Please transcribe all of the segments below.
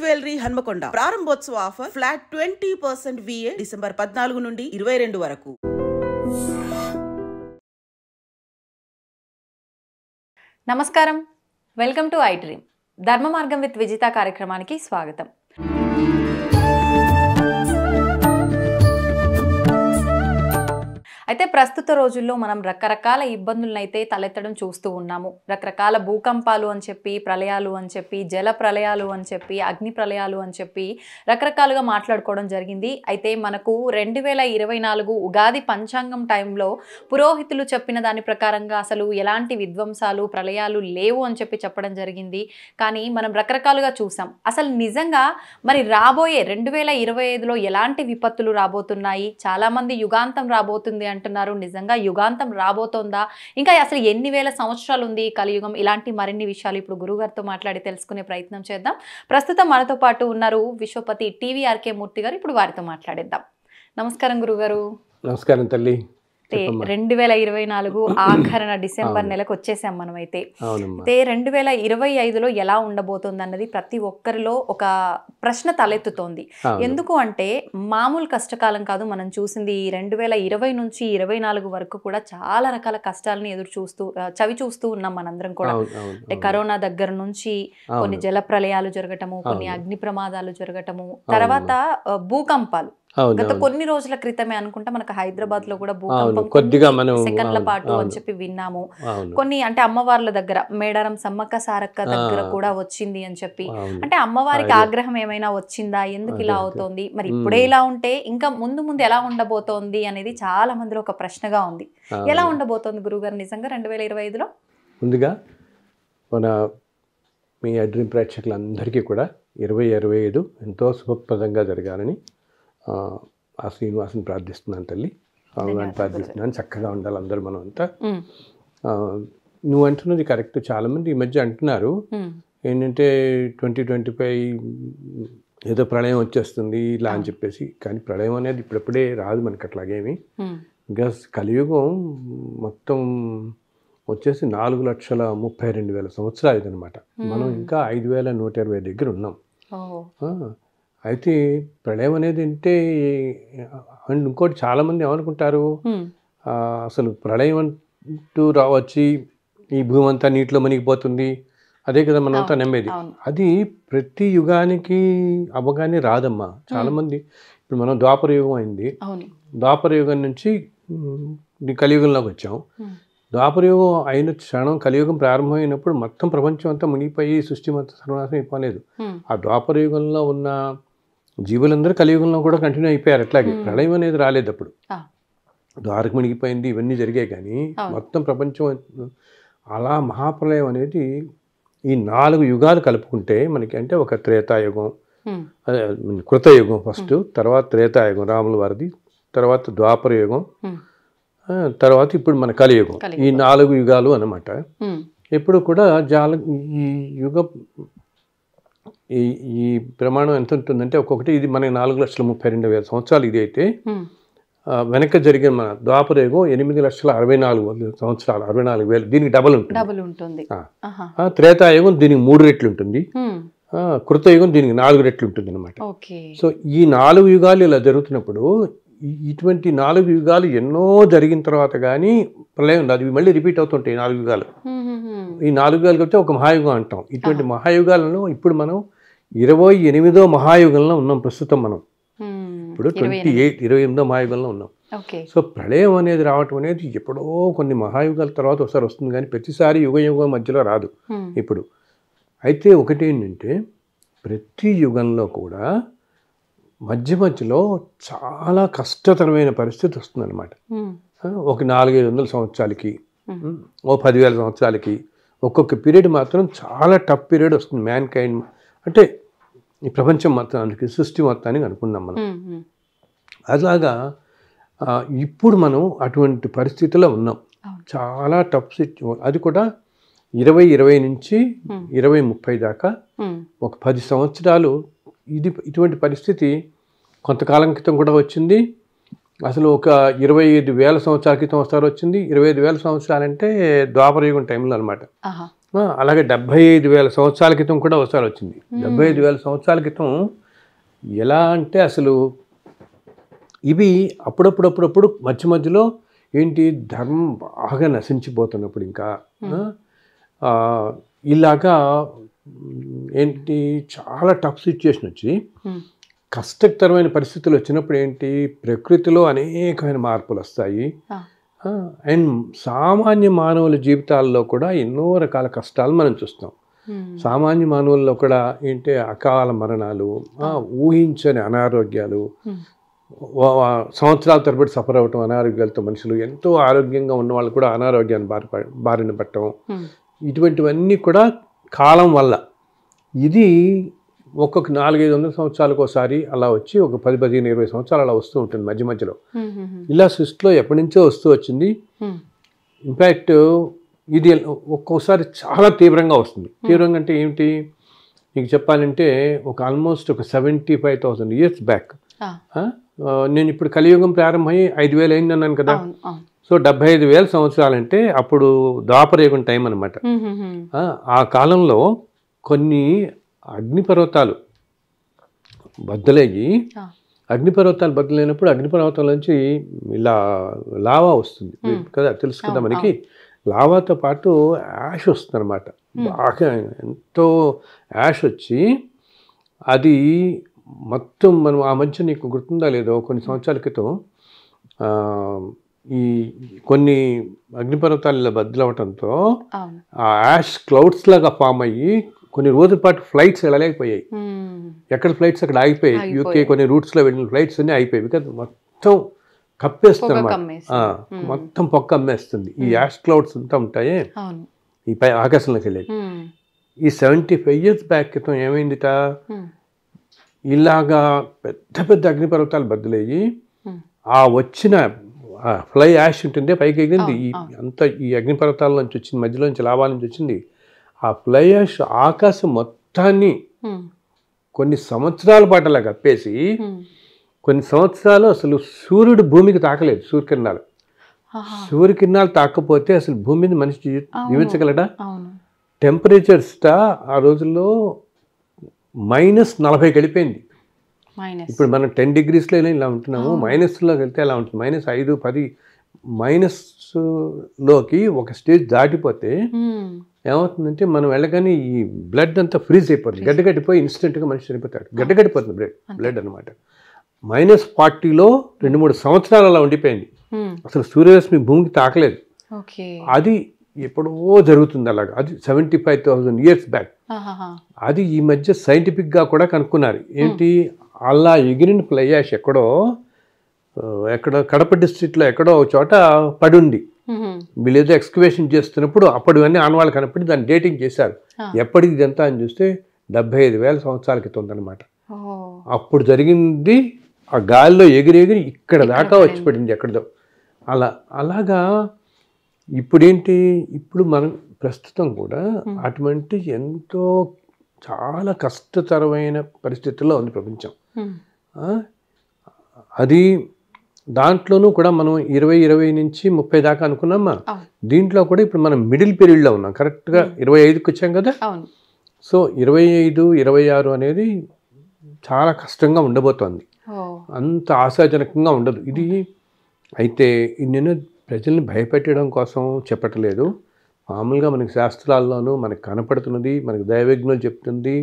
Jewellery Hanamkonda ప్రారంభోత్సవ offer flat 20% VA December 14 నుండి 22 వరకు. నమస్కారం, వెల్కమ్ టు ఐ డ్రీమ్. ధర్మ మార్గం విత్ విజిత కార్యక్రమానికి స్వాగతం. అయితే ప్రస్తుత రోజుల్లో మనం రకరకాల ఇబ్బందులను అయితే తలెత్తడం చూస్తూ ఉన్నాము. రకరకాల భూకంపాలు అని చెప్పి, ప్రళయాలు అని చెప్పి, జల ప్రళయాలు అని చెప్పి, అగ్ని ప్రళయాలు అని చెప్పి రకరకాలుగా మాట్లాడుకోవడం జరిగింది. అయితే మనకు 2024 ఉగాది పంచాంగం టైంలో పురోహితులు చెప్పిన దాని ప్రకారంగా అసలు ఎలాంటి విధ్వంసాలు ప్రళయాలు లేవు అని చెప్పి చెప్పడం జరిగింది. కానీ మనం రకరకాలుగా చూసాం. అసలు నిజంగా మరి రాబోయే 2025లో ఎలాంటి విపత్తులు రాబోతున్నాయి? చాలామంది యుగాంతం రాబోతుంది అంటున్నారు. నిజంగా యుగాంతం రాబోతోందా? ఇంకా అసలు ఎన్ని వేల సంవత్సరాలు ఉంది కలియుగం? ఇలాంటి మరిన్ని విషయాలు ఇప్పుడు గురుగారితో మాట్లాడి తెలుసుకునే ప్రయత్నం చేద్దాం. ప్రస్తుతం మనతో పాటు ఉన్నారు విశ్వపతి TVRK మూర్తి గారు. ఇప్పుడు వారితో మాట్లాడేద్దాం. నమస్కారం గురుగారు. నమస్కారం తల్లి. 2024 ఆఖరణ డిసెంబర్ నెలకు వచ్చేసాం మనమైతే. అయితే 2025లో ఎలా ఉండబోతోంది అన్నది ప్రతి ఒక్కరిలో ఒక ప్రశ్న తలెత్తుతోంది. ఎందుకు అంటే మామూలు కష్టకాలం కాదు. మనం చూసింది 2020 నుంచి 24 వరకు కూడా చాలా రకాల కష్టాలని చవి చూస్తూ ఉన్నాం మనందరం కూడా. అంటే కరోనా దగ్గర నుంచి కొన్ని జల ప్రళయాలు జరగటము, కొన్ని అగ్ని ప్రమాదాలు జరగటము, తర్వాత భూకంపాలు. గత కొన్ని రోజుల క్రితమే అనుకుంటా మనకు హైదరాబాద్ లో కూడా భూకంపం కొద్దిగా సెకండ్ల పాటు అని చెప్పి విన్నాము. కొన్ని అంటే అమ్మవార్ల దగ్గర మేడారం సమ్మక్క సారక్క దగ్గర కూడా వచ్చింది అని చెప్పి, అంటే అమ్మవారికి ఆగ్రహం ఏమైనా వచ్చిందా? ఎందుకు ఇలా అవుతోంది? మరి ఇప్పుడే ఇలా ఉంటే ఇంకా ముందు ముందు ఎలా ఉండబోతోంది అనేది చాలా మందిలో ఒక ప్రశ్నగా ఉంది. ఎలా ఉండబోతోంది గురుగారు నిజంగా 2025లో? ముందుగా మన మీ అడ్రీమ్ ప్రేక్షకులందరికీ కూడా 2025 ఎంతో శుభప్రదంగా జరగాలని ఆ శ్రీనివాసుని ప్రార్థిస్తున్నాను తల్లి. స్వామివారిని ప్రార్థిస్తున్నాను. చక్కగా ఉండాలి అందరూ మనం అంతా. నువ్వు అంటున్నది కరెక్ట్. చాలా మంది ఈ మధ్య అంటున్నారు ఏంటంటే 2025 ఏదో ప్రళయం వచ్చేస్తుంది ఇలా అని చెప్పేసి. కానీ ప్రళయం అనేది ఇప్పుడప్పుడే రాదు మనకి అట్లాగేమి. ఇంకా కలియుగం మొత్తం వచ్చేసి 4,32,000 సంవత్సరాలు ఇదనమాట. మనం ఇంకా 5,120 దగ్గర ఉన్నాం. అయితే ప్రళయం అనేది అంటే ఇంకోటి చాలామంది ఏమనుకుంటారు, అసలు ప్రళయం అంటూ రావచ్చి ఈ భూమి అంతా నీటిలో మునిగిపోతుంది, అదే కదా మనంతా నమ్మేది. అది ప్రతి యుగానికి అవగానే రాదమ్మా. చాలామంది ఇప్పుడు మనం ద్వాపర యుగం అయింది, ద్వాపర యుగం నుంచి కలియుగంలోకి వచ్చాం. ద్వాపర యుగం అయిన క్షణం కలియుగం ప్రారంభమైనప్పుడు మొత్తం ప్రపంచం అంతా మునిగిపోయి సృష్టి మొత్తం సర్వనాశనం అయిపోలేదు. ఆ ద్వాపర యుగంలో ఉన్న జీవులందరూ కలియుగంలో కూడా కంటిన్యూ అయిపోయారు. అట్లాగే ప్రళయం అనేది రాలేదు అప్పుడు. ద్వారక మునిగిపోయింది, ఇవన్నీ జరిగాయి. కానీ మొత్తం ప్రపంచం అలా మహాప్రళయం అనేది ఈ 4 యుగాలు కలుపుకుంటే మనకి అంటే ఒక త్రేతాయుగం, కృతయుగం ఫస్ట్, తర్వాత త్రేతాయుగం రాముల వారిది, తర్వాత ద్వాపర యుగం, తర్వాత ఇప్పుడు మన కలియుగం. ఈ 4 యుగాలు అన్నమాట. ఎప్పుడు కూడా ఈ యుగ ఈ ప్రమాణం ఎంత ఉంటుందంటే ఒక్కొక్కటి ఇది మనకి 4,32,000 సంవత్సరాలు ఇది అయితే, వెనక జరిగిన మన ద్వాపర యుగం 8,64,000 సంవత్సరాలు, 64,000. దీనికి డబల్ ఉంటుంది. త్రేతాయుగం దీనికి 3 రెట్లు ఉంటుంది, కృతయుగం దీనికి 4 రెట్లు ఉంటుంది అనమాట. సో ఈ 4 యుగాలు ఇలా జరుగుతున్నప్పుడు ఇటువంటి 4 యుగాలు ఎన్నో జరిగిన తర్వాత కానీ ప్రళయం రాదు. ఇవి మళ్ళీ రిపీట్ అవుతుంటాయి 4 యుగాలు. ఈ 4 యుగాలు కలిపితే ఒక మహాయుగం అంటాం. ఇటువంటి మహాయుగాలలో ఇప్పుడు మనం 28వ మహాయుగంలో ఉన్నాం ప్రస్తుతం. మనం ఇప్పుడు 28వ మహాయుగంలో ఉన్నాం. సో ప్రళయం అనేది రావటం అనేది ఎప్పుడో కొన్ని మహాయుగాల తర్వాత ఒకసారి వస్తుంది, కానీ ప్రతిసారి యుగం మధ్యలో రాదు ఇప్పుడు. అయితే ఒకటి ఏంటంటే ప్రతి యుగంలో కూడా మధ్యలో చాలా కష్టతరమైన పరిస్థితి వస్తుంది అనమాట. ఒక 400-500 సంవత్సరాలకి, ఓ 10,000 సంవత్సరాలకి ఒక్కొక్క పీరియడ్ మాత్రం చాలా టఫ్ పీరియడ్ వస్తుంది మ్యాన్ కైండ్. అంటే ఈ ప్రపంచం మొత్తానికి, సృష్టి మొత్తానికి అనుకున్నాం మనం. అలాగా ఇప్పుడు మనం అటువంటి పరిస్థితిలో ఉన్నాం. చాలా టఫ్ అది కూడా 2020 నుంచి 2030 దాకా ఒక 10 సంవత్సరాలు ఇటువంటి పరిస్థితి కొంతకాలం క్రితం కూడా వచ్చింది. అసలు ఒక 25,000 సంవత్సరాల క్రితం ఒకసారి వచ్చింది. 25,000 సంవత్సరాలంటే ద్వాపరయుగం టైంలో అనమాట. అలాగే 75,000 సంవత్సరాల క్రితం కూడా ఒకసారి వచ్చింది. 75,000 సంవత్సరాల క్రితం ఎలా అంటే అసలు ఇవి అప్పుడప్పుడు మధ్య మధ్యలో ఏంటి ధర్మం బాగా నశించిపోతున్నప్పుడు ఇంకా ఇలాగా ఏంటి చాలా టఫ్ సిచ్యుయేషన్ వచ్చి కష్టతరమైన పరిస్థితులు వచ్చినప్పుడు ఏంటి ప్రకృతిలో అనేకమైన మార్పులు వస్తాయి. అండ్ సామాన్య మానవుల జీవితాల్లో కూడా ఎన్నో రకాల కష్టాలు మనం చూస్తాం. సామాన్య మానవుల్లో కూడా ఏంటి అకాల మరణాలు, ఊహించని అనారోగ్యాలు, సంవత్సరాల తరబడి సఫర్ అవ్వటం అనారోగ్యాలతో మనుషులు, ఎంతో ఆరోగ్యంగా ఉన్న వాళ్ళు కూడా అనారోగ్యాన్ని బారిన పట్టడం, ఇటువంటివన్నీ కూడా కాలం వల్ల. ఇది ఒక్కొక్క 400-500 సంవత్సరాలకు ఒకసారి అలా వచ్చి ఒక 10-15-20 సంవత్సరాలు అలా వస్తూ ఉంటుంది మధ్య మధ్యలో. ఇలా సృష్టిలో ఎప్పటి నుంచో వస్తూ వచ్చింది. ఇన్ఫ్యాక్ట్ ఇది ఒక్కోసారి చాలా తీవ్రంగా వస్తుంది. తీవ్రంగా అంటే ఏమిటి మీకు చెప్పాలంటే ఒక ఆల్మోస్ట్ ఒక 75,000 years బ్యాక్. నేను ఇప్పుడు కలియుగం ప్రారంభమై 5,000 అయింది అన్నాను కదా. సో 75,000 సంవత్సరాలంటే అప్పుడు ద్వాపరయుగం టైం అనమాట. ఆ కాలంలో కొన్ని అగ్నిపర్వతాలు బద్దలయ్యి, అగ్నిపర్వతాలు బద్దలైనప్పుడు అగ్నిపర్వతాల నుంచి ఇలా లావా వస్తుంది కదా, తెలుసు కదా మనకి. లావాతో పాటు యాష్ వస్తుంది అనమాట. బాగా ఎంతో యాష్ వచ్చి అది మొత్తం మనం ఆ మధ్య నీకు గుర్తుందా లేదో కొన్ని సంవత్సరాల క్రితం ఈ కొన్ని అగ్నిపర్వతాలు ఇలా బద్దలవటంతో ఆ యాష్ క్లౌడ్స్ లాగా ఫామ్ అయ్యి కొన్ని రోజుల పాటు ఫ్లైట్స్ వెళ్ళలేకపోయాయి. ఎక్కడ ఫ్లైట్స్ అక్కడ ఆగిపోయాయి. యూకే కొన్ని రూట్స్లో వెళ్ళిన ఫ్లైట్స్ అన్నీ అయిపోయాయి. బికాజ్ మొత్తం కప్పేస్తుంది అనమాట. మొత్తం పొక్క అమ్మేస్తుంది. ఈ యాష్ క్లౌడ్స్ అంతా ఉంటాయి ఈ పై ఆకాశంలోకి వెళ్ళేది. ఈ 75 years బ్యాక్ క్రితం ఏమైందిట, ఇలాగా పెద్ద పెద్ద అగ్నిపర్వతాలు బద్దలయ్యి ఆ వచ్చిన ఫ్లై యాష్ ఉంటుంది పైకి ఎగిరింది. అంతా ఈ అగ్నిపర్వతాల నుంచి వచ్చింది, మధ్యలో నుంచి లాభాల నుంచి వచ్చింది. ఆ ఫ్లై యాష్ ఆకాశం మొత్తాన్ని కొన్ని సంవత్సరాల పాటు అలా కప్పేసి, కొన్ని సంవత్సరాలు అసలు సూర్యుడు భూమికి తాకలేదు. సూర్యకిరణాలు తాకపోతే అసలు భూమి మీద మనిషి జీవించగలడా? టెంపరేచర్స్ ఆ రోజుల్లో -40కి వెళ్ళిపోయింది. ఇప్పుడు మనం 10 degreesలో ఇలా ఉంటున్నాము. మైనస్లోకి వెళ్తే ఎలా ఉంటుంది, -5, 10 మైనస్లోకి ఒక స్టేజ్ దాటిపోతే ఏమవుతుందంటే మనం వెళ్ళగానే ఈ బ్లడ్ అంతా ఫ్రీజ్ అయిపోతుంది. గడ్డగట్టిపోయి ఇన్స్టెంట్గా మనిషి చనిపోతాడు. గడ్డగట్టిపోతుంది బ్లడ్ అనమాట. -40లో 2-3 సంవత్సరాలు అలా ఉండిపోయింది. అసలు సూర్యరశ్మి భూమికి తాకలేదు. అది ఎప్పుడో జరుగుతుంది అలాగా. అది 75,000 years బ్యాక్. అది ఈ మధ్య సైంటిఫిక్గా కూడా కనుక్కున్నారు. ఏంటి అలా ఎగిరిన ఫ్లై యాష్ ఎక్కడో కడప డిస్ట్రిక్ట్లో ఎక్కడో ఒక చోట పడుంది. వీళ్ళు ఏదో ఎక్స్కవేషన్ చేస్తున్నప్పుడు అప్పుడు అన్నీ ఆనవాళ్ళు కనపడి దాన్ని డేటింగ్ చేశారు. ఎప్పటికి ఇదంతా అని చూస్తే 75,000 సంవత్సరాల క్రితం ఉందన్నమాట. అప్పుడు జరిగింది. ఆ గాలిలో ఎగిరి ఇక్కడ దాకా వచ్చి పడింది ఎక్కడిదో. అలాగా ఇప్పుడేంటి, ఇప్పుడు మనం ప్రస్తుతం కూడా అటువంటి ఎంతో చాలా కష్టతరమైన పరిస్థితుల్లో ఉంది ప్రపంచం. అది దాంట్లోనూ కూడా మనం 20 నుంచి 30 దాకా అనుకున్నామా. దీంట్లో కూడా ఇప్పుడు మనం మిడిల్ పీరియడ్లో ఉన్నాం. కరెక్ట్గా 25కి వచ్చాం కదా. సో 25, 26 అనేది చాలా కష్టంగా ఉండబోతోంది. అంత ఆశాజనకంగా ఉండదు ఇది. అయితే నేను ప్రజల్ని భయపెట్టడం కోసం చెప్పట్లేదు. మామూలుగా మనకి శాస్త్రాల్లోనూ మనకు కనపడుతున్నది, మనకు దైవజ్ఞులు చెప్తుంది,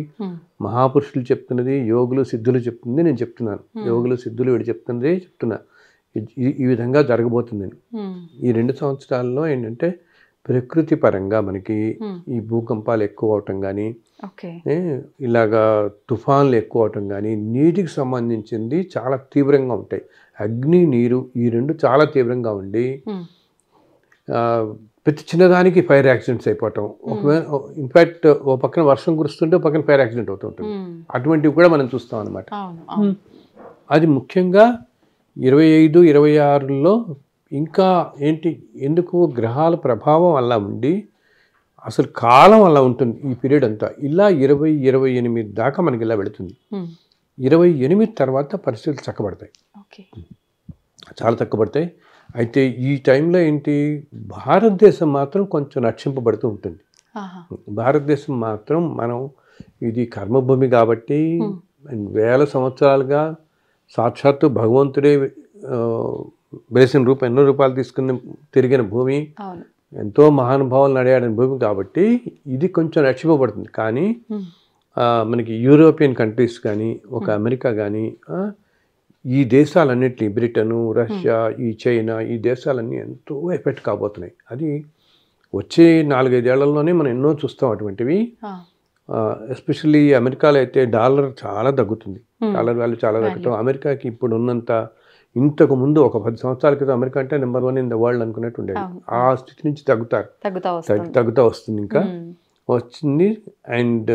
మహాపురుషులు చెప్తున్నది, యోగులు సిద్ధులు చెప్తుంది. నేను చెప్తున్నాను యోగులు సిద్ధులు వీడు చెప్తున్నా ఈ విధంగా జరగబోతుందని. ఈ 2 సంవత్సరాల్లో ఏంటంటే ప్రకృతి పరంగా మనకి ఈ భూకంపాలు ఎక్కువ అవటం కానీ, ఇలాగా తుఫాన్లు ఎక్కువ అవటం కానీ, నీటికి సంబంధించింది చాలా తీవ్రంగా ఉంటాయి. అగ్ని, నీరు ఈ 2 చాలా తీవ్రంగా ఉండి ప్రతి చిన్నదానికి ఫైర్ యాక్సిడెంట్స్ అయిపోవటం. ఒకవేళ ఇన్ఫ్యాక్ట్ ఓ పక్కన వర్షం కురుస్తుంటే ఓ పక్కన ఫైర్ యాక్సిడెంట్ అవుతుంటుంది. అటువంటివి కూడా మనం చూస్తాం అన్నమాట. అది ముఖ్యంగా 25, 26లో ఇంకా ఏంటి, ఎందుకు గ్రహాల ప్రభావం అలా ఉండి అసలు కాలం అలా ఉంటుంది ఈ పీరియడ్ అంతా. ఇలా 20, 28 దాకా మనకి ఇలా వెళుతుంది. 28 తర్వాత పరిస్థితులు చక్కబడతాయి, చాలా చక్కబడతాయి. అయితే ఈ టైంలో ఏంటి, భారతదేశం మాత్రం కొంచెం రక్షింపబడుతూ ఉంటుంది. భారతదేశం మాత్రం మనం ఇది కర్మభూమి కాబట్టి వేల సంవత్సరాలుగా సాక్షాత్తు భగవంతుడే వేసిన రూపం, ఎన్నో రూపాయలు తీసుకుని తిరిగిన భూమి, ఎంతో మహానుభావులు నడియాడిన భూమి కాబట్టి ఇది కొంచెం రక్షింపబడుతుంది. కానీ మనకి యూరోపియన్ కంట్రీస్ కానీ ఒక అమెరికా కానీ ఈ దేశాలన్నింటినీ, బ్రిటను, రష్యా, ఈ చైనా, ఈ దేశాలన్నీ ఎంతో ఎఫెక్ట్ కాబోతున్నాయి. అది వచ్చే 4-5 ఏళ్లలోనే మనం ఎన్నో చూస్తాం అటువంటివి. ఎస్పెషల్లీ అమెరికాలో అయితే డాలర్ చాలా తగ్గుతుంది, డాలర్ వాల్యూ చాలా తగ్గటం. అమెరికాకి ఇప్పుడు ఉన్నంత, ఇంతకు ముందు ఒక 10 సంవత్సరాల క్రితం అమెరికా అంటే నెంబర్ 1 ఇన్ ద వరల్డ్ అనుకున్నట్టు ఉండేది. ఆ స్థితి నుంచి తగ్గుతూ వస్తుంది, ఇంకా వచ్చింది. అండ్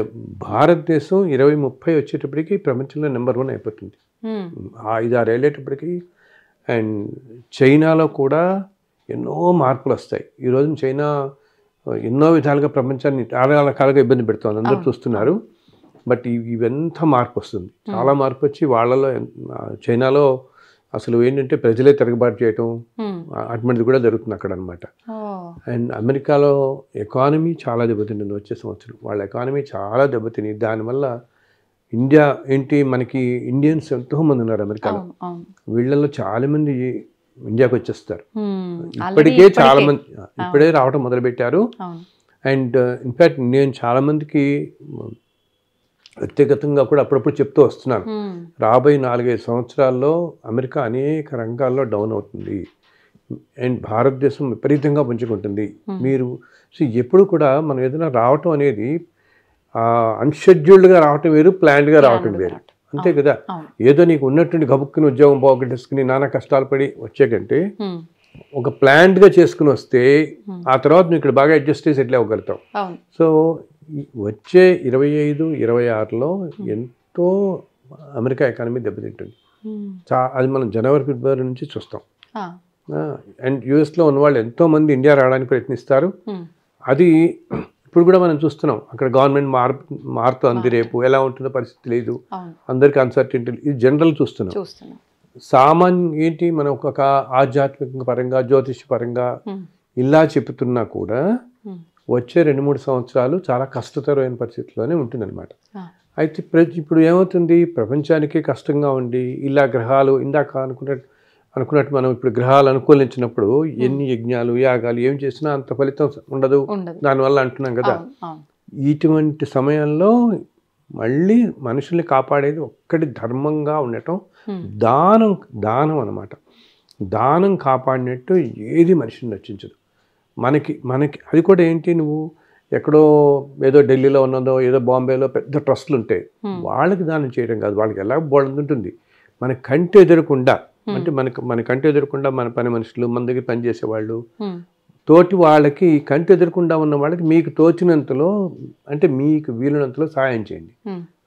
భారతదేశం 2030 వచ్చేటప్పటికి ప్రపంచంలో నెంబర్ 1 అయిపోతుంది. 5-6 ఏళ్ళేటప్పటికి. అండ్ చైనాలో కూడా ఎన్నో మార్పులు వస్తాయి. ఈరోజు చైనా ఎన్నో విధాలుగా ప్రపంచాన్ని చాలా రకాలుగా ఇబ్బంది పెడుతుంది, అందరూ చూస్తున్నారు. బట్ ఇవంతా మార్పు వస్తుంది, చాలా మార్పు వచ్చి వాళ్ళలో, చైనాలో అసలు ఏంటంటే ప్రజలే తిరగబాటు చేయటం అటువంటిది కూడా జరుగుతుంది అక్కడ అనమాట. అండ్ అమెరికాలో ఎకానమీ చాలా దెబ్బతింటుంది వచ్చే సంవత్సరం. వాళ్ళ ఎకానమీ చాలా దెబ్బతిని, దానివల్ల ఇండియా ఏంటి, మనకి ఇండియన్స్ ఎంతోమంది ఉన్నారు అమెరికాలో, వీళ్ళల్లో చాలామంది ఇండియాకి వచ్చేస్తారు. ఇప్పటికే చాలా మంది ఇప్పుడే రావటం మొదలుపెట్టారు. అండ్ ఇన్ఫ్యాక్ట్ నేను చాలామందికి వ్యక్తిగతంగా కూడా అప్పుడప్పుడు చెప్తూ వస్తున్నాను, రాబోయే 4-5 సంవత్సరాల్లో అమెరికా అనేక రంగాల్లో డౌన్ అవుతుంది అండ్ భారతదేశం విపరీతంగా పుంజుకుంటుంది. మీరు ఎప్పుడు కూడా మనం ఏదైనా రావటం అనేది అన్షెడ్యూల్డ్గా రావటం వేరు, ప్లాన్డ్గా రావటం వేరు, అంతే కదా. ఏదో నీకు ఉన్నట్టుండి గబుక్కుని ఉద్యోగం పోగొట్టేసుకుని నానా కష్టాలు పడి వచ్చే కంటే ఒక ప్లాన్డ్గా చేసుకుని వస్తే ఆ తర్వాత నువ్వు ఇక్కడ బాగా అడ్జస్ట్ చేసి సెటిల్ అవ్వగలుగుతావు. సో వచ్చే 25-26లో ఎంతో అమెరికా ఎకానమీ దెబ్బతింటుంది. అది మనం జనవరి-ఫిబ్రవరి నుంచి చూస్తాం. అండ్ యూఎస్లో ఉన్నవాళ్ళు ఎంతోమంది ఇండియా రావడానికి ప్రయత్నిస్తారు. అది ఇప్పుడు కూడా మనం చూస్తున్నాం, అక్కడ గవర్నమెంట్ మారుతుంది, రేపు ఎలా ఉంటుందో పరిస్థితి లేదు, అందరికీ అన్సర్టెనిటీ, ఇది జనరల్ చూస్తున్నాం. సామాన్యం ఏంటి, మనం ఒక ఆధ్యాత్మిక పరంగా, జ్యోతిష పరంగా ఇలా చెప్తున్నా కూడా వచ్చే 2-3 సంవత్సరాలు చాలా కష్టతరమైన పరిస్థితిలోనే ఉంటుందన్నమాట. అయితే ఇప్పుడు ఏమవుతుంది, ప్రపంచానికి కష్టంగా ఉండి ఇలా గ్రహాలు ఇందాక అనుకున్నట్టు మనం ఇప్పుడు గ్రహాలు అనుకూలించినప్పుడు ఎన్ని యజ్ఞాలు, యాగాలు ఏం చేసినా అంత ఫలితం ఉండదు దానివల్ల అంటున్నాం కదా. ఇటువంటి సమయంలో మళ్ళీ మనుషుల్ని కాపాడేది ఒక్కటి ధర్మంగా ఉండటం, దానం అన్నమాట. దానం కాపాడినట్టు ఏది మనిషిని రక్షించదు. మనకి అది కూడా ఏంటి, నువ్వు ఎక్కడో ఏదో ఢిల్లీలో ఉన్నదో ఏదో బాంబేలో పెద్ద ట్రస్టులు ఉంటాయి, వాళ్ళకి దానం చేయడం కాదు, వాళ్ళకి ఎలా బోల్డ్ ఉంటుంది. మన కంటి ఎదురకుండా, అంటే మన కంటి ఎదురకుండా మన పని మనుషులు, మన దగ్గర పనిచేసేవాళ్ళు, తోటి వాళ్ళకి కంటి ఎదురకుండా ఉన్న వాళ్ళకి మీకు తోచినంతలో, అంటే మీకు వీలునంతలో సహాయం చేయండి.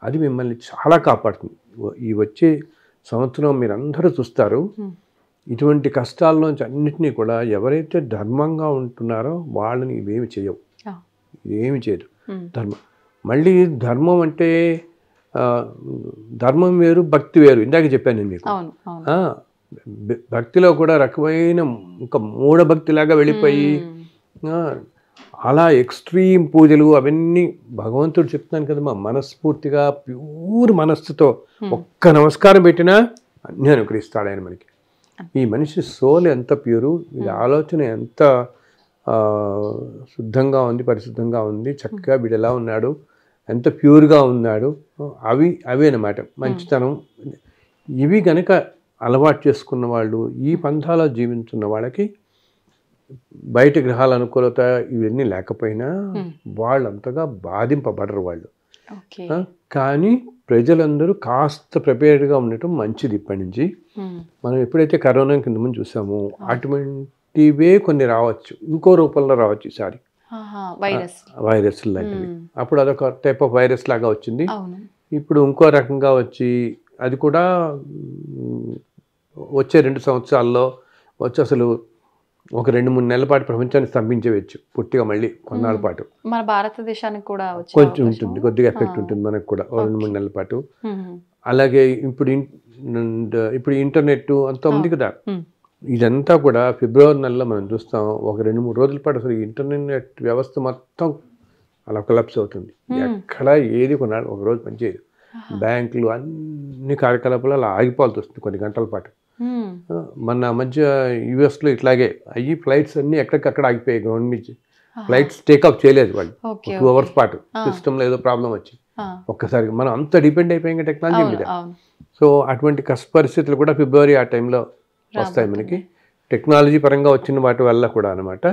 అది మిమ్మల్ని చాలా కాపాడుతుంది. ఈ వచ్చే సంవత్సరం మీరందరూ చూస్తారు, ఇటువంటి కష్టాల్లోంచి అన్నింటినీ కూడా ఎవరైతే ధర్మంగా ఉంటున్నారో వాళ్ళని ఇవేమి చేయవు, ఏమి చేయదు ధర్మం. మళ్ళీ ధర్మం అంటే ధర్మం వేరు, భక్తి వేరు. ఇందాక చెప్పాను నేను మీకు. భక్తిలో కూడా రకమైన ఒక మూఢభక్తిలాగా వెళ్ళిపోయి అలా ఎక్స్ట్రీమ్ పూజలు అవన్నీ భగవంతుడు చెప్తున్నాను కదా, మనస్ఫూర్తిగా ప్యూర్ మనస్సుతో ఒక్క నమస్కారం పెట్టినా అన్నీ అనుగ్రహిస్తాడు ఆయన మనకి. ఈ మనిషి సోల్ ఎంత ప్యూరు, ఇది ఆలోచన ఎంత శుద్ధంగా ఉంది, పరిశుద్ధంగా ఉంది, చక్కగా వీడు ఎలా ఉన్నాడు, ఎంత ప్యూర్గా ఉన్నాడు, అవి అన్నమాట మంచితనం. ఇవి కనుక అలవాటు చేసుకున్న వాళ్ళు, ఈ పంథాలో జీవించున్న వాళ్ళకి బయట గ్రహాల అనుకూలత ఇవన్నీ లేకపోయినా వాళ్ళంతగా బాధింపబడరు వాళ్ళు. కానీ ప్రజలందరూ కాస్త ప్రిపేర్డ్గా ఉండటం మంచిది. ఇప్పటి నుంచి మనం ఎప్పుడైతే కరోనా కింద ముందు చూసామో అటువంటివే కొన్ని రావచ్చు, ఇంకో రూపంలో రావచ్చు ఈసారి, వైరస్ లాంటివి. అప్పుడు అదొక టైప్ ఆఫ్ వైరస్ లాగా వచ్చింది, ఇప్పుడు ఇంకో రకంగా వచ్చి అది కూడా వచ్చే 2 సంవత్సరాల్లో వచ్చి అసలు ఒక 2-3 నెలల పాటు ప్రపంచాన్ని స్తంభించవచ్చు పూర్తిగా, మళ్ళీ కొన్నాళ్ళ పాటు. మన భారతదేశానికి కూడా కొంచెం ఉంటుంది, కొద్దిగా ఎఫెక్ట్ ఉంటుంది మనకు కూడా 2-3 నెలల పాటు. అలాగే ఇప్పుడు ఇంటర్నెట్ అంతా ఉంది కదా, ఇదంతా కూడా ఫిబ్రవరి నెలలో మనం చూస్తాం. ఒక 2-3 రోజుల పాటు అసలు ఇంటర్నెట్ వ్యవస్థ మొత్తం అలా కొలాప్స్ అవుతుంది. ఎక్కడ ఏది కొన్నాళ్ళు ఒకరోజు పనిచేయదు. బ్యాంకులు అన్ని కార్యకలాపాలు అలా ఆగిపోవాల్సి వస్తుంది కొన్ని గంటల పాటు. మన మధ్య యుఎస్లో ఇట్లాగే అయ్యి ఫ్లైట్స్ అన్నీ ఎక్కడికక్కడ ఆగిపోయాయి. గవర్నమెంట్ నుంచి ఫ్లైట్స్ టేక్అప్ చేయలేదు వాళ్ళు 2 hours పాటు. సిస్టంలో ఏదో ప్రాబ్లం వచ్చి ఒక్కసారి మనం అంత డిపెండ్ అయిపోయాం టెక్నాలజీ మీద. సో అటువంటి కష్ట పరిస్థితులు కూడా ఫిబ్రవరి ఆ టైంలో వస్తాయి మనకి, టెక్నాలజీ పరంగా వచ్చిన వాటి వల్ల కూడా అనమాట.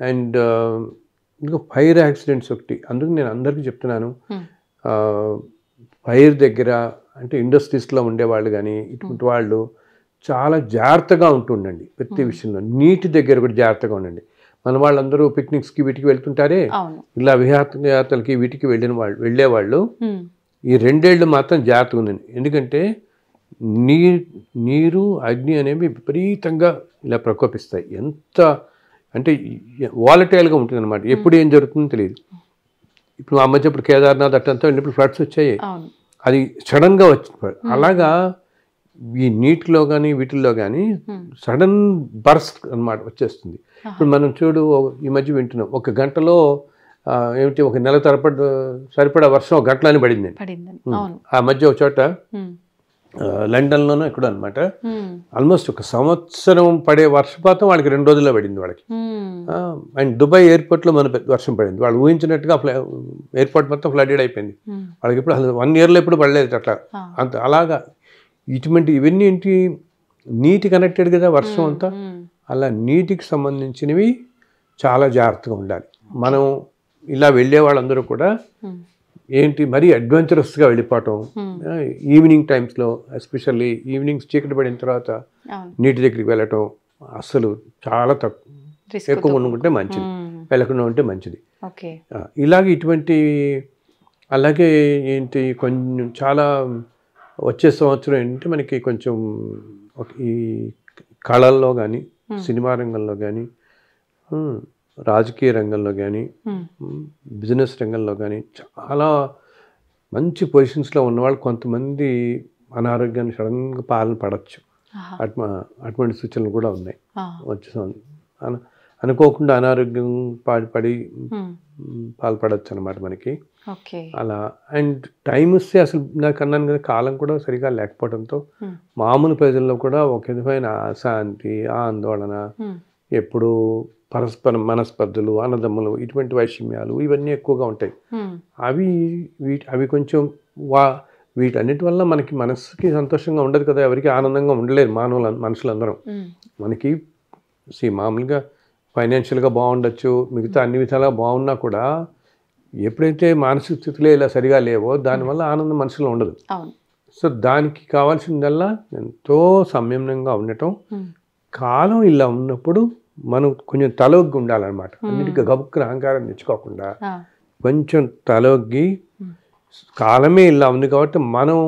అండ్ ఇంకా ఫైర్ యాక్సిడెంట్స్ ఒకటి, అందుకు నేను అందరికీ చెప్తున్నాను, ఫైర్ దగ్గర అంటే ఇండస్ట్రీస్లో ఉండేవాళ్ళు కానీ ఇటువంటి వాళ్ళు చాలా జాగ్రత్తగా ఉంటుండండి ప్రతి విషయంలో. నీటి దగ్గర కూడా జాగ్రత్తగా ఉండండి. మన వాళ్ళందరూ పిక్నిక్స్కి వీటికి వెళ్తుంటారే, ఇలా విహారయాత్రలకి వీటికి వెళ్ళేవాళ్ళు ఈ 2 ఏళ్ళు మాత్రం జాగ్రత్తగా ఉందండి. ఎందుకంటే నీరు అగ్ని అనేవి విపరీతంగా ఇలా ప్రకోపిస్తాయి. ఎంత అంటే వాలటైల్గా ఉంటుంది అనమాట. ఎప్పుడు ఏం జరుగుతుందో తెలియదు. ఇప్పుడు ఆ మధ్య ఇప్పుడు కేదార్నాథ్ అట్టంతా వెళ్ళినప్పుడు ఫ్లడ్స్ వచ్చాయి, అది సడన్గా వచ్చి అలాగా ఈ నీటిలో కానీ వీటిల్లో కానీ సడన్ బర్స్ట్ అనమాట వచ్చేస్తుంది. ఇప్పుడు మనం చూడు ఈ మధ్య వింటున్నాం 1 గంటలో ఏమిటి 1 నెల సరిపడా వర్షం 1 గంటలోనే పడింది. ఆ మధ్య ఒక చోట లండన్లోనూ ఎక్కడ అనమాట ఆల్మోస్ట్ 1 సంవత్సరం పడే వర్షపాతం వాళ్ళకి 2 రోజుల్లో పడింది వాళ్ళకి. అండ్ దుబాయ్ ఎయిర్పోర్ట్లో మన వర్షం పడింది. వాళ్ళు ఊహించినట్టుగా ఎయిర్పోర్ట్ మొత్తం ఫ్లడెడ్ అయిపోయింది. వాళ్ళకి ఇప్పుడు అసలు 1 yearలో ఎప్పుడు పడలేదు అట్లా. అంత అలాగా ఇవన్నీ ఏంటి నీటి కనెక్టెడ్ కదా వర్షం అంతా. అలా నీటికి సంబంధించినవి చాలా జాగ్రత్తగా ఉండాలి. మనం ఇలా వెళ్ళే వాళ్ళందరూ కూడా ఏంటి మరీ అడ్వెంచరస్గా వెళ్ళిపోవటం, ఈవినింగ్ టైమ్స్లో ఎస్పెషల్లీ ఈవినింగ్స్ చీకటి పడిన తర్వాత నీటి దగ్గరికి వెళ్ళటం అసలు చాలా ఎక్కువ ఉండుకుంటే మంచిది, వెళ్ళకుండా ఉంటే మంచిది. ఇలాగే ఇటువంటి అలాగే ఏంటి కొంచెం చాలా వచ్చే సంవత్సరం ఏంటంటే మనకి కొంచెం ఈ కళల్లో కానీ సినిమా రంగంలో కానీ రాజకీయ రంగంలో కానీ బిజినెస్ రంగంలో కానీ చాలా మంచి పొజిషన్స్లో ఉన్నవాళ్ళు కొంతమంది అనారోగ్యాన్ని సడన్గా పడవచ్చు. అటువంటి సూచనలు కూడా ఉన్నాయి. అనుకోకుండా అనారోగ్యం పడి పాల్పడవచ్చు అనమాట మనకి అలా. అండ్ టైం వస్తే అసలు నాకు అన్నాను కదా కాలం కూడా సరిగా లేకపోవడంతో మామూలు ప్రజల్లో కూడా ఒక విధమైన అశాంతి, ఆందోళన, ఎప్పుడు పరస్పరం మనస్పర్ధలు, అన్నదమ్ములు, ఇటువంటి వైషమ్యాలు ఇవన్నీ ఎక్కువగా ఉంటాయి. అవి కొంచెం వీటన్నిటి వల్ల మనకి మనసుకి సంతోషంగా ఉండదు కదా, ఎవరికి ఆనందంగా ఉండలేదు మనుషులందరం. మనకి మామూలుగా ఫైనాన్షియల్గా బాగుండొచ్చు, మిగతా అన్ని విధాలుగా బాగున్నా కూడా ఎప్పుడైతే మానసిక స్థితిలో ఇలా సరిగా లేవో దానివల్ల ఆనందం మనుషులో ఉండదు. సో దానికి కావాల్సిందల్లా ఎంతో సంయమనంగా ఉండటం. కాలం ఇలా ఉన్నప్పుడు మనం కొంచెం తలొగ్గి ఉండాలన్నమాట. అన్నిటికీ గబుక్కున అహంకారం తెచ్చుకోకుండా కొంచెం తలొగ్గి, కాలమే ఇలా ఉంది కాబట్టి మనం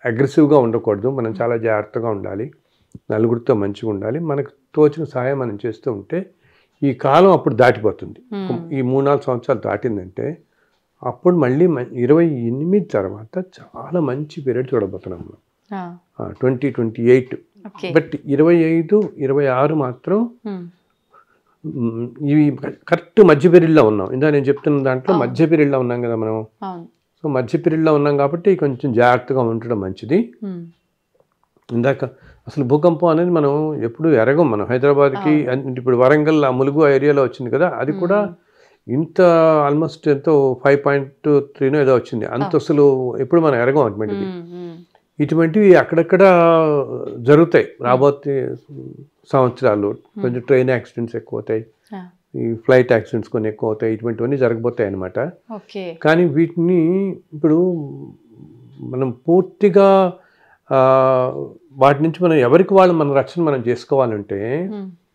అగ్రెసివ్గా ఉండకూడదు, మనం చాలా జాగ్రత్తగా ఉండాలి, నలుగురితో మంచిగా ఉండాలి, మనకు తోచిన సహాయం మనం చేస్తూ ఉంటే ఈ కాలం అప్పుడు దాటిపోతుంది. ఈ 3-4 సంవత్సరాలు దాటిందంటే అప్పుడు మళ్ళీ 28 తర్వాత చాలా మంచి పీరియడ్ చూడబోతున్నాం మనం, 2028. బట్ 25, 26 మాత్రం ఇవి కరెక్ట్ మధ్య పీరియడ్లో ఉన్నాం. ఇందా నేను చెప్తున్న దాంట్లో మధ్య పీరియడ్లో ఉన్నాం కదా మనం. సో మధ్య పీరియడ్లో ఉన్నాం కాబట్టి కొంచెం జాగ్రత్తగా ఉండడం మంచిది. ఇందాక అసలు భూకంపం అనేది మనం ఎప్పుడు ఎరగం. మనం హైదరాబాద్కి ఇప్పుడు వరంగల్ ఆ ములుగు ఏరియాలో వచ్చింది కదా, అది కూడా ఇంత ఆల్మోస్ట్ ఎంతో 5.3 ఏదో వచ్చింది. అంత అసలు ఎప్పుడు మనం ఎరగం అటువంటిది. ఇటువంటివి అక్కడక్కడ జరుగుతాయి రాబోయే సంవత్సరాలు. కొంచెం ట్రైన్ యాక్సిడెంట్స్ ఎక్కువ అవుతాయి, ఈ ఫ్లైట్ యాక్సిడెంట్స్ కొన్ని ఎక్కువ అవుతాయి, ఇటువంటివన్నీ జరగబోతాయి అన్నమాట. కానీ వీటిని ఇప్పుడు మనం పూర్తిగా వాటి నుంచి మనం ఎవరికి వాళ్ళు మన రక్షణ మనం చేసుకోవాలంటే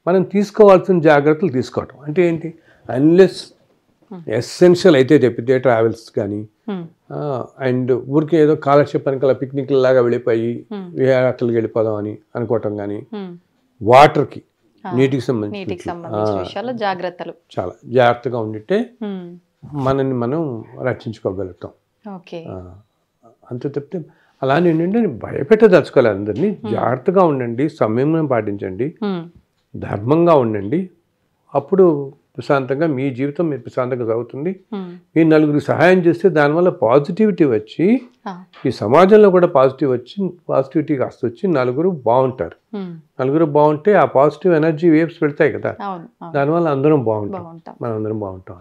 మనం తీసుకోవాల్సిన జాగ్రత్తలు తీసుకోవటం. అంటే ఏంటి, అన్లెస్ ఎసెన్షియల్ అయితే తప్పితే ట్రావెల్స్ కానీ అండ్ ఊరికి ఏదో కాలక్షేపానికి అలా పిక్నిక్ లాగా వెళ్ళిపోయి విహారయాత్రలకు వెళ్ళిపోదాం అని అనుకోవటం కానీ, వాటర్కి నీటికి సంబంధించిన జాగ్రత్తలు చాలా జాగ్రత్తగా ఉండితే మనని మనం రక్షించుకోగలుగుతాం. అంతే తప్పితే అలానే ఏంటంటే భయపెట్టదలుచుకోవాలి అందరినీ. జాగ్రత్తగా ఉండండి, సంయమనం పాటించండి, ధర్మంగా ఉండండి. అప్పుడు ప్రశాంతంగా మీ జీవితం మీరు ప్రశాంతంగా సాగుతుంది. మీరు నలుగురికి సహాయం చేస్తే దానివల్ల పాజిటివిటీ వచ్చి ఈ సమాజంలో కూడా పాజిటివిటీ కాస్త వచ్చి నలుగురు బాగుంటారు. నలుగురు బాగుంటే ఆ పాజిటివ్ ఎనర్జీ వేవ్స్ పెడతాయి కదా, దానివల్ల అందరం బాగుంటాం, మనం అందరం బాగుంటాం.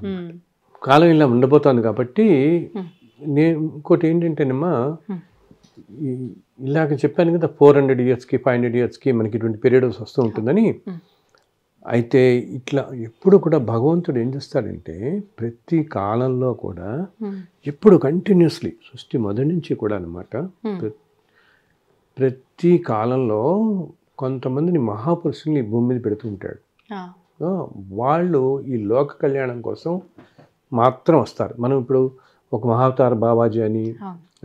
కాలం ఇలా ఉండబోతోంది కాబట్టి నేను ఇంకోటి ఏంటంటేనమ్మా, ఇలాగ చెప్పాను కదా 400 yearsకి 500 yearsకి మనకి ఇటువంటి పీరియడ్స్ వస్తూ ఉంటుందని. అయితే ఇట్లా ఎప్పుడు కూడా భగవంతుడు ఏం చేస్తాడంటే ప్రతి కాలంలో కూడా ఎప్పుడు కంటిన్యూస్లీ సృష్టి మొదటి నుంచి కూడా అనమాట, ప్రతి కాలంలో కొంతమందిని మహాపురుషుల్ని భూమి మీద పెడుతూ ఉంటాడు. వాళ్ళు ఈ లోక కళ్యాణం కోసం మాత్రం వస్తారు. మనం ఇప్పుడు ఒక మహావతార బాబాజీ అని,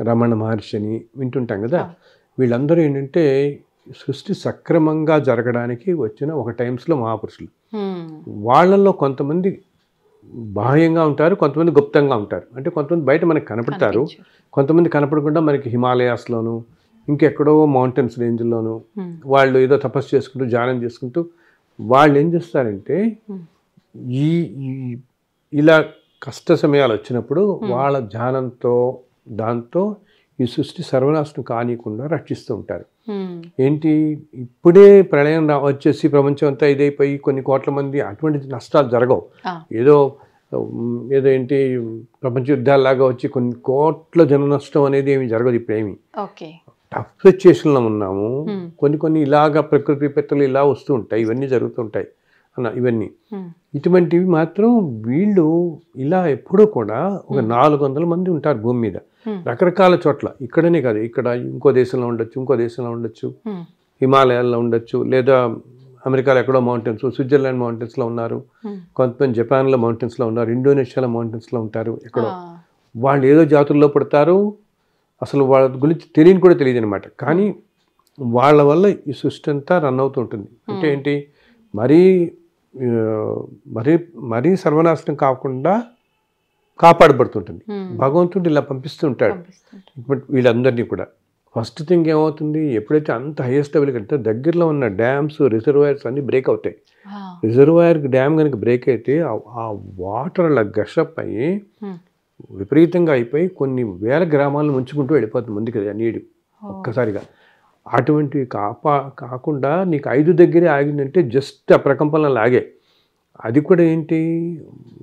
రమణ మహర్షి అని వింటుంటాం కదా. వీళ్ళందరూ ఏంటంటే సృష్టి సక్రమంగా జరగడానికి వచ్చిన ఒక టైమ్స్లో మహాపురుషులు. వాళ్ళల్లో కొంతమంది బాహ్యంగా ఉంటారు, కొంతమంది గుప్తంగా ఉంటారు. అంటే కొంతమంది బయట మనకి కనపడతారు, కొంతమంది కనపడకుండా మనకి హిమాలయాస్లోను ఇంకెక్కడో మౌంటైన్స్ రేంజ్లోను వాళ్ళు ఏదో తపస్సు చేసుకుంటూ ధ్యానం చేసుకుంటూ వాళ్ళు ఏం చేస్తారంటే ఈ ఇలా కష్ట సమయాలు వచ్చినప్పుడు వాళ్ళ ధ్యానంతో దాంతో ఈ సృష్టి సర్వనాశనం కానికుండా రక్షిస్తూ ఉంటారు. ఏంటి ఇప్పుడే ప్రళయం వచ్చేసి ప్రపంచం అంతా ఇదైపోయి కొన్ని కోట్ల మంది అటువంటి నష్టాలు జరగవు. ఏదో ఏంటి ప్రపంచ యుద్ధాల్లాగా వచ్చి కొన్ని కోట్ల జన నష్టం అనేది ఏమి జరగదు. ఇప్పుడు ఏమి టఫ్ సిచ్యుయేషన్లో ఉన్నాము. కొన్ని ఇలాగా ప్రకృతి విపత్తులు ఇలా వస్తూ ఉంటాయి, ఇవన్నీ జరుగుతూ ఉంటాయి అన్న. ఇవన్నీ ఇటువంటివి మాత్రం వీళ్ళు ఇలా ఎప్పుడూ కూడా ఒక 400 మంది ఉంటారు భూమి మీద, రకరకాల చోట్ల. ఇక్కడనే కాదు, ఇక్కడ ఇంకో దేశంలో ఉండొచ్చు, ఇంకో దేశంలో ఉండొచ్చు, హిమాలయాల్లో ఉండొచ్చు, లేదా అమెరికాలో ఎక్కడో మౌంటైన్స్, స్విట్జర్లాండ్ మౌంటైన్స్లో ఉన్నారు, కొంతమంది జపాన్లో మౌంటైన్స్లో ఉన్నారు, ఇండోనేషియాలో మౌంటైన్స్లో ఉంటారు. ఎక్కడో వాళ్ళు ఏదో జాతుల్లో పడతారు, అసలు వాళ్ళ గురించి తెలియని కూడా తెలియదు అనమాట. కానీ వాళ్ళ వల్ల ఈ సృష్టి అంతా రన్ అవుతూ ఉంటుంది. అంటే ఏంటి, మరీ సర్వనాశనం కాకుండా కాపాడబడుతుంటుంది. భగవంతుడు ఇలా పంపిస్తుంటాడు వీళ్ళందరినీ కూడా. ఫస్ట్ థింగ్ ఏమవుతుంది, ఎప్పుడైతే అంత హైయెస్ట్ లెవెల్ కంటే దగ్గరలో ఉన్న డ్యామ్స్, రిజర్వాయర్స్ అన్నీ బ్రేక్ అవుతాయి. రిజర్వాయర్ డ్యామ్ కనుక బ్రేక్ అయితే ఆ వాటర్ అలా గషప్ అయ్యి విపరీతంగా అయిపోయి కొన్ని వేల గ్రామాలను ముంచుకుంటూ వెళ్ళిపోతుంది ముందుకు నీరు ఒక్కసారిగా. అటువంటివి కాకుండా నీకు 5 దగ్గరే ఆగిందంటే జస్ట్ ఆ ప్రకంపనలు లాగే. అది కూడా ఏంటి,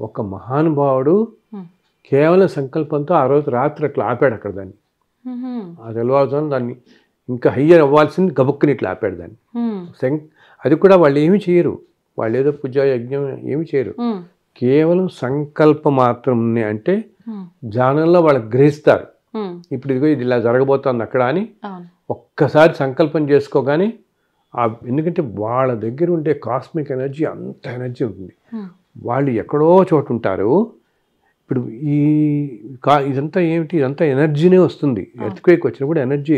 ఒక మహానుభావుడు కేవలం సంకల్పంతో ఆ రోజు రాత్రి అట్లా ఆపాడు అక్కడ దాన్ని. ఆ తెల్లవారుజామున దాన్ని ఇంకా హయ్యర్ అవ్వాల్సింది గబుక్కుని ఇట్లా ఆపాడు దాన్ని. అది కూడా వాళ్ళు ఏమి చేయరు, వాళ్ళు ఏదో పూజ యజ్ఞం ఏమి చేయరు, కేవలం సంకల్పం మాత్రమే. అంటే ధ్యానంలో వాళ్ళకి గ్రహిస్తారు, ఇప్పుడు ఇదిగో ఇది ఇలా జరగబోతోంది అక్కడ అని ఒక్కసారి సంకల్పం చేసుకోగానే ఎందుకంటే వాళ్ళ దగ్గర ఉండే కాస్మిక్ ఎనర్జీ అంత ఎనర్జీ ఉంటుంది. వాళ్ళు ఎక్కడో చోటు ఉంటారు. ఇప్పుడు ఇదంతా ఏమిటి, ఇదంతా ఎనర్జీనే వస్తుంది. ఎర్త్క్వేక్ వచ్చినప్పుడు ఎనర్జీ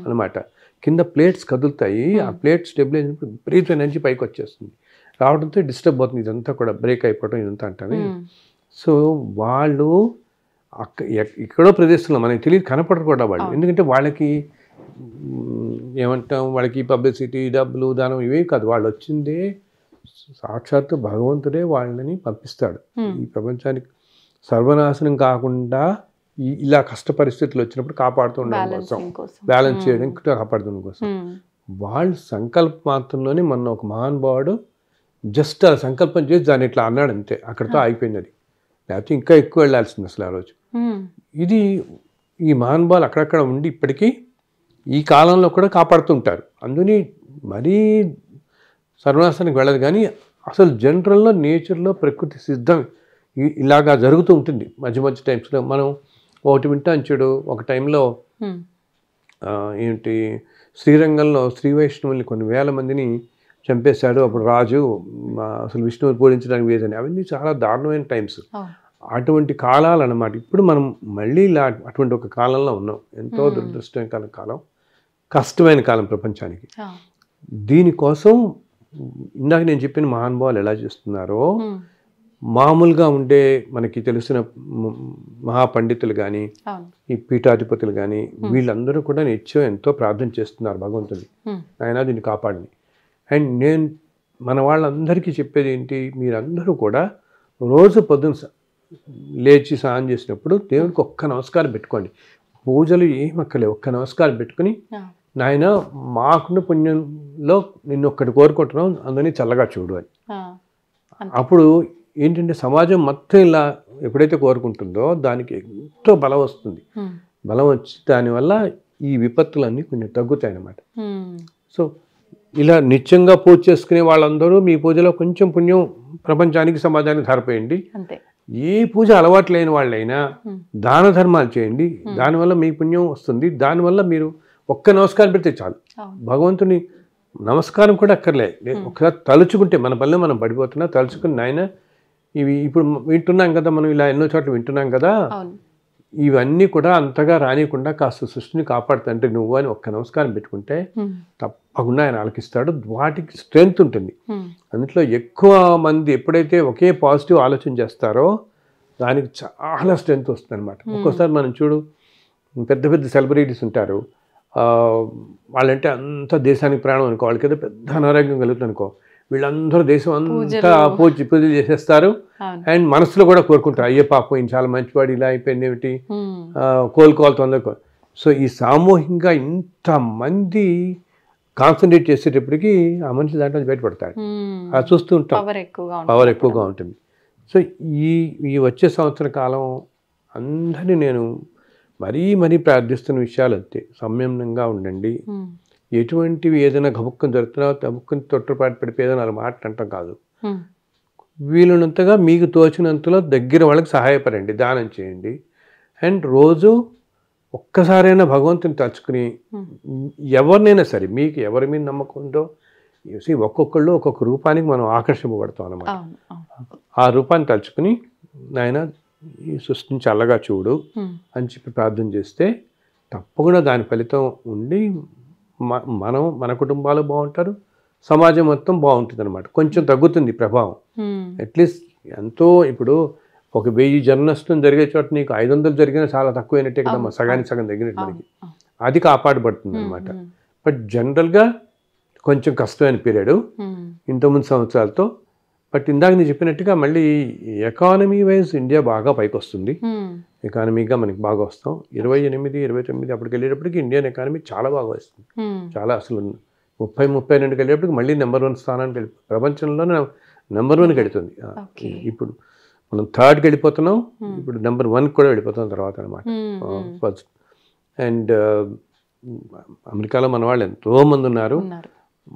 అనమాట. కింద ప్లేట్స్ కదులుతాయి, ఆ ప్లేట్స్ స్టెబిలైజ్ అయినప్పుడు విపరీత ఎనర్జీ పైకి వచ్చేస్తుంది. రావడంతో డిస్టర్బ్ అవుతుంది, ఇదంతా కూడా బ్రేక్ అయిపోవడం ఇదంతా అంటానే. సో వాళ్ళు ఎక్కడో ప్రదేశంలో మనకి తెలియదు, కనపడరు కూడా వాళ్ళు. ఎందుకంటే వాళ్ళకి ఏమంటాం, వాళ్ళకి పబ్లిసిటీ, డబ్బులు, దానం ఇవే కాదు. వాళ్ళు వచ్చిందే సాక్షాత్తు భగవంతుడే వాళ్ళని పంపిస్తాడు ఈ ప్రపంచానికి సర్వనాశనం కాకుండా ఇలా కష్ట పరిస్థితులు వచ్చినప్పుడు కాపాడుతూ ఉండడం కోసం, బ్యాలెన్స్ చేయడానికి కాపాడుతుండడం కోసం. వాళ్ళ సంకల్ప మాత్రంలోనే మన ఒక మహానుభావుడు జస్ట్ అలా సంకల్పం చేసి దాన్ని ఇట్లా అన్నాడు అంతే, అక్కడితో అయిపోయింది. అది లేకపోతే ఇంకా ఎక్కువ వెళ్ళాల్సింది అసలు ఆ రోజు. ఇది ఈ మహానుభావులు అక్కడక్కడ ఉండి ఇప్పటికీ ఈ కాలంలో కూడా కాపాడుతుంటారు. అందుని మరీ సర్వనాశానికి వెళ్ళదు. కానీ అసలు జనరల్లో నేచర్లో ప్రకృతి సిద్ధం ఇలాగా జరుగుతూ ఉంటుంది. మధ్య మధ్య టైమ్స్లో మనం ఒకటి వింటాం చూడు, ఒక టైంలో ఏంటి శ్రీరంగంలో శ్రీ వైష్ణవుల్ని కొన్ని వేల మందిని చంపేశాడు అప్పుడు రాజు, అసలు విష్ణువుని పూజించడానికి వేదని. అవన్నీ చాలా దారుణమైన టైమ్స్, అటువంటి కాలాలు అన్నమాట. ఇప్పుడు మనం మళ్ళీ ఇలా అటువంటి ఒక కాలంలో ఉన్నాం. ఎంతో దురదృష్టకరమైన కాలం, కష్టమైన కాలం ప్రపంచానికి. దీనికోసం ఇందాక నేను చెప్పిన మహానుభావులు ఎలా చేస్తున్నారో, మామూలుగా ఉండే మనకి తెలిసిన మహాపండితులు కానీ, ఈ పీఠాధిపతులు కానీ, వీళ్ళందరూ కూడా నిత్యం ఎంతో ప్రార్థన చేస్తున్నారు భగవంతుని, ఆయన దీన్ని కాపాడిని. అండ్ నేను మన వాళ్ళందరికీ చెప్పేది ఏంటి, మీరందరూ కూడా రోజు పొద్దున్న లేచి స్నానం చేసినప్పుడు దేవుడికి ఒక్క నమస్కారం పెట్టుకోండి. పూజలు ఏమక్కలే, ఒక్క నమస్కారం పెట్టుకుని నాయన మాకున్న పుణ్యంలో నిన్ను ఒక్కటి కోరుకుంటున్నాం, అందరినీ చల్లగా చూడు అని. అప్పుడు ఏంటంటే సమాజం మొత్తం ఇలా ఎప్పుడైతే కోరుకుంటుందో దానికి ఎంతో బలం వస్తుంది. బలం వచ్చి దానివల్ల ఈ విపత్తులన్నీ కొంచెం తగ్గుతాయి అన్నమాట. సో ఇలా నిత్యంగా పూజ చేసుకునే వాళ్ళందరూ మీ పూజలో కొంచెం పుణ్యం ప్రపంచానికి సమాజానికి ధారపోయండి. ఏ పూజ అలవాటు లేని వాళ్ళైనా దాన ధర్మాలు చేయండి, దానివల్ల మీ పుణ్యం వస్తుంది. దానివల్ల మీరు ఒక్క నమస్కారం పెడితే చాలు. భగవంతుని నమస్కారం కూడా అక్కర్లే, ఒకసారి తలుచుకుంటే మన పనిలో మనం పడిపోతున్నా తలుచుకుని నాయన ఇవి ఇప్పుడు వింటున్నాం కదా, మనం ఇలా ఎన్నో చోట్ల వింటున్నాం కదా, ఇవన్నీ కూడా అంతగా రానియకుండా కాస్త సృష్టిని కాపాడుతుంటే నువ్వు అని ఒక్క నమస్కారం పెట్టుకుంటే తప్పకుండా ఆయన ఆలకిస్తాడు. వాటికి స్ట్రెంగ్త్ ఉంటుంది. అందులో ఎక్కువ మంది ఎప్పుడైతే ఒకే పాజిటివ్ ఆలోచన చేస్తారో దానికి చాలా స్ట్రెంగ్త్ వస్తుంది అనమాట. ఒక్కోసారి మనం చూడు, పెద్ద పెద్ద సెలబ్రిటీస్ ఉంటారు, వాళ్ళంటే అంత దేశానికి ప్రాణం అనుకో, వాళ్ళకి ఏదో పెద్ద అనారోగ్యం కలుగుతుంది అనుకో, వీళ్ళందరూ దేశం అంతా పూజలు చేసేస్తారు. అండ్ మనసులో కూడా కోరుకుంటారు, అయ్యే పాపం ఈయన చాలా మంచివాడు, ఇలా అయిపోయింది ఏమిటి, కోలుకోవాలి తొందరగా. సో ఈ సామూహికంగా ఇంతమంది కాన్సన్ట్రేట్ చేసేటప్పటికి ఆ మనిషి దాంట్లో బయటపడతాడు. అది చూస్తూ ఉంటాం, పవర్ ఎక్కువగా ఉంటుంది. సో ఈ వచ్చే సంవత్సర కాలం అందరినీ నేను మరీ ప్రార్థిస్తున్న విషయాలు అంతే. సంయమనంగా ఉండండి. ఎటువంటివి ఏదైనా గబుక్కని జరుగుతున్నా గబుక్కని తొట్టుపాటు పడిపోయి ఏదైనా మాట్లాడటం కాదు. వీలున్నంతగా మీకు తోచినంతలో దగ్గర వాళ్ళకి సహాయపడండి, దానం చేయండి. అండ్ రోజు ఒక్కసారైనా భగవంతుని తలుచుకుని ఎవరినైనా సరే మీకు ఎవరి మీద నమ్మకం ఉందో, ఒక్కొక్కళ్ళు ఒక్కొక్క రూపానికి మనం ఆకర్షింపబడతాం అన్నమాట. ఆ రూపాన్ని తలుచుకుని నాయన ఈ సృష్టిని చల్లగా చూడు అని చెప్పి ప్రార్థన చేస్తే తప్పకుండా దాని ఫలితం ఉండి మన కుటుంబాలు బాగుంటారు, సమాజం మొత్తం బాగుంటుంది అనమాట. కొంచెం తగ్గుతుంది ప్రభావం. అట్లీస్ట్ ఎంతో ఇప్పుడు ఒక 1000 జన నష్టం జరిగే చోట నీకు 500 జరిగినా చాలా తక్కువైనట్టే కదమ్మా, సగానికి సగం తగ్గినట్టు మనకి. అది కాపాడబడుతుంది అనమాట. బట్ జనరల్గా కొంచెం కష్టమైన పీరియడ్ ఇంతకుముందు సంవత్సరాలతో. బట్ ఇందాక నేను చెప్పినట్టుగా మళ్ళీ ఎకానమీ వైజ్ ఇండియా బాగా పైకి వస్తుంది. ఎకానమీగా మనకి బాగా వస్తాం. 28, 29 అప్పటికి వెళ్ళేటప్పటికి ఇండియన్ ఎకానమీ చాలా బాగా వస్తుంది. చాలా అసలు 30, 32 వెళ్ళేటప్పటికి మళ్ళీ నెంబర్ 1 స్థానానికి ప్రపంచంలోనే నెంబర్ 1కి వెళుతుంది. ఇప్పుడు మనం 3ర్డ్కి వెళ్ళిపోతున్నాం, ఇప్పుడు నెంబర్ 1కి కూడా వెళ్ళిపోతాం తర్వాత అనమాట. ఫస్ట్ అండ్ అమెరికాలో మన వాళ్ళు ఎంతోమంది ఉన్నారు.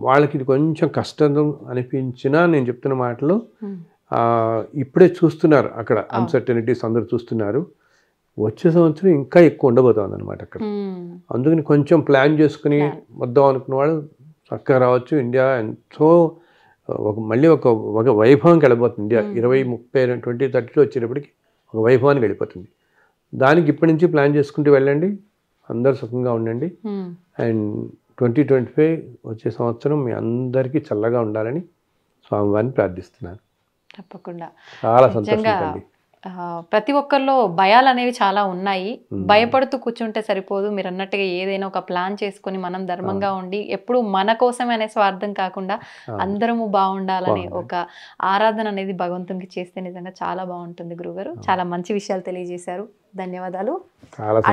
వాళ్ళకి ఇది కొంచెం కష్టం అనిపించినా నేను చెప్తున్న మాటలు ఇప్పుడే చూస్తున్నారు అక్కడ అన్సర్టనిటీస్ అందరూ చూస్తున్నారు. వచ్చే సంవత్సరం ఇంకా ఎక్కువ ఉండబోతుంది అనమాట అక్కడ. అందుకని కొంచెం ప్లాన్ చేసుకుని వద్దాం అనుకున్న వాళ్ళు చక్కగా రావచ్చు. ఇండియా ఎంతో మళ్ళీ ఒక వైభవంకి వెళ్ళిపోతుంది. ఇండియా 2030, 2030 వచ్చేటప్పటికి ఒక వైభవానికి వెళ్ళిపోతుంది. దానికి ఇప్పటి నుంచి ప్లాన్ చేసుకుంటూ వెళ్ళండి. అందరూ సుఖంగా ఉండండి. అండ్ 2025 వచ్చే సంవత్సరం మీ అందరికీ చల్లగా ఉండాలని స్వామివారిని ప్రార్థిస్తున్నాను. తప్పకుండా. చాలా సంతోషంగా ప్రతి ఒక్కరిలో భయాలు అనేవి చాలా ఉన్నాయి. భయపడుతూ కూర్చుంటే సరిపోదు. మీరు అన్నట్టుగా ఏదైనా ఒక ప్లాన్ చేసుకుని మనం ధర్మంగా ఉండి ఎప్పుడు మన కోసమే అనే స్వార్థం కాకుండా అందరము బాగుండాలని ఒక ఆరాధన అనేది భగవంతునికి చేస్తే నిజంగా చాలా బాగుంటుంది. గురుగారు చాలా మంచి విషయాలు తెలియజేశారు. ధన్యవాదాలు.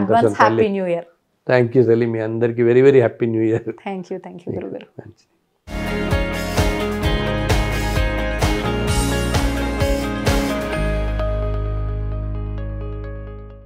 Advance happy new year. Thank you తల్లి. మీ అందరికీ very very happy new year. Thank you గురుగారు.